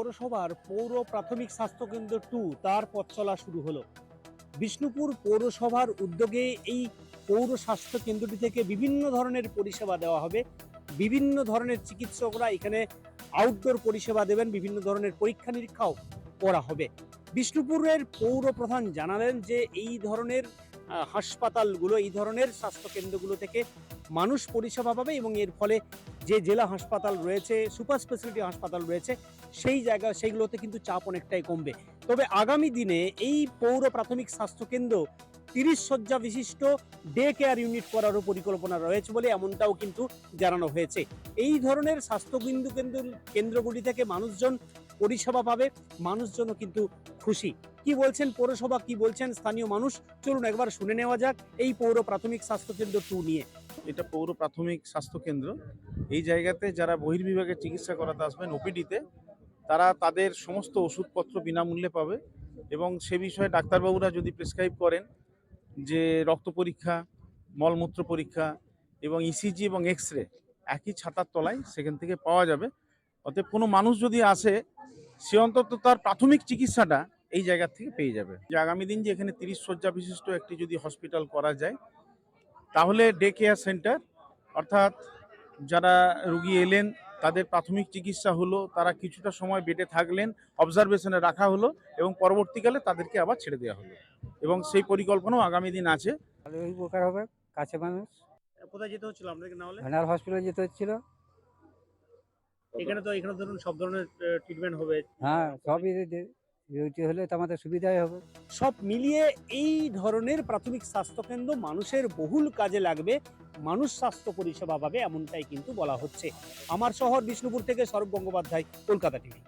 পৌরসভার পৌর প্রাথমিক স্বাস্থ্যকেন্দ্র 2 তার পথ চলা শুরু হলো। বিষ্ণুপুর পৌরসভার উদ্যোগে এই পৌর স্বাস্থ্য কেন্দ্রটি থেকে বিভিন্ন ধরনের পরিষেবা দেওয়া হবে। বিভিন্ন ধরনের চিকিৎসকরা এখানে আউটডোর পরিষেবা দেবেন, বিভিন্ন ধরনের পরীক্ষা নিরীক্ষাও করা হবে। বিষ্ণুপুরের পৌর প্রধান জানালেন যে এই ধরনের হাসপাতালগুলো, এই ধরনের স্বাস্থ্যকেন্দ্রগুলো থেকে মানুষ পরিষেবা পাবে এবং এর ফলে যে জেলা হাসপাতাল রয়েছে, সুপার স্পেশালিটি হাসপাতাল রয়েছে, সেইগুলোতে কিন্তু চাপ অনেকটাই কমবে। তবে আগামী দিনে এই পৌর প্রাথমিক স্বাস্থ্যকেন্দ্র 30 শয্যা বিশিষ্ট ডে কেয়ার ইউনিট করারও পরিকল্পনা রয়েছে বলে এমনটাও কিন্তু জানানো হয়েছে। এই ধরনের কেন্দ্রগুলি থেকে মানুষজন পরিষেবা পাবে, মানুষজনও কিন্তু খুশি। কি বলছেন পৌরসভা, কি বলছেন স্থানীয় মানুষ, চলুন একবার শুনে নেওয়া যাক এই পৌর প্রাথমিক স্বাস্থ্যকেন্দ্র 2 নিয়ে। এটা পৌর প্রাথমিক স্বাস্থ্যকেন্দ্র। এই জায়গাতে যারা বহির্বিভাগে চিকিৎসা করাতে আসবেন ওপিডিতে, তারা তাদের সমস্ত ওষুধপত্র বিনামূল্যে পাবে এবং সে বিষয়ে ডাক্তারবাবুরা যদি প্রেসক্রাইব করেন যে রক্ত পরীক্ষা, মলমূত্র পরীক্ষা এবং ইসিজি এবং এক্স রে একই ছাতার তলায় সেখান থেকে পাওয়া যাবে। অতএব কোনো মানুষ যদি আসে, সে অন্তত তার প্রাথমিক চিকিৎসাটা এই জায়গা থেকে পেয়ে যাবে। যে আগামী দিন যে এখানে 30 শয্যা বিশিষ্ট একটি যদি হসপিটাল করা যায়, তাহলে ডে কেয়ার সেন্টার, অর্থাৎ যারা রুগী এলেন তাদের প্রাথমিক চিকিৎসা হলো, তারা কিছুটা সময় বেডে থাকলেন, অবজারভেশনে রাখা হলো এবং পরবর্তীকালে তাদেরকে আবার ছেড়ে দেওয়া হলো এবং সেই পরিকল্পনাও আগামী দিন আছে। তাহলে ওই উপকার হবে, কাছে মানুষ। কোথায় যেতে হচ্ছিল আপনাকে না হলে? ভেনার হসপিটালে যেতে হচ্ছিল। এখানে ধরুন সব ধরনের ট্রিটমেন্ট হবে। হ্যাঁ, সবই ওইটি হলে তো আমাদের সুবিধাই হবে। সব মিলিয়ে এই ধরনের প্রাথমিক স্বাস্থ্যকেন্দ্র মানুষের বহুল কাজে লাগবে, মানুষ স্বাস্থ্য পরিষেবা পাবে, এমনটাই কিন্তু বলা হচ্ছে। আমার শহর বিষ্ণুপুর থেকে সৌরভ গঙ্গোপাধ্যায়, কলকাতা টিভি।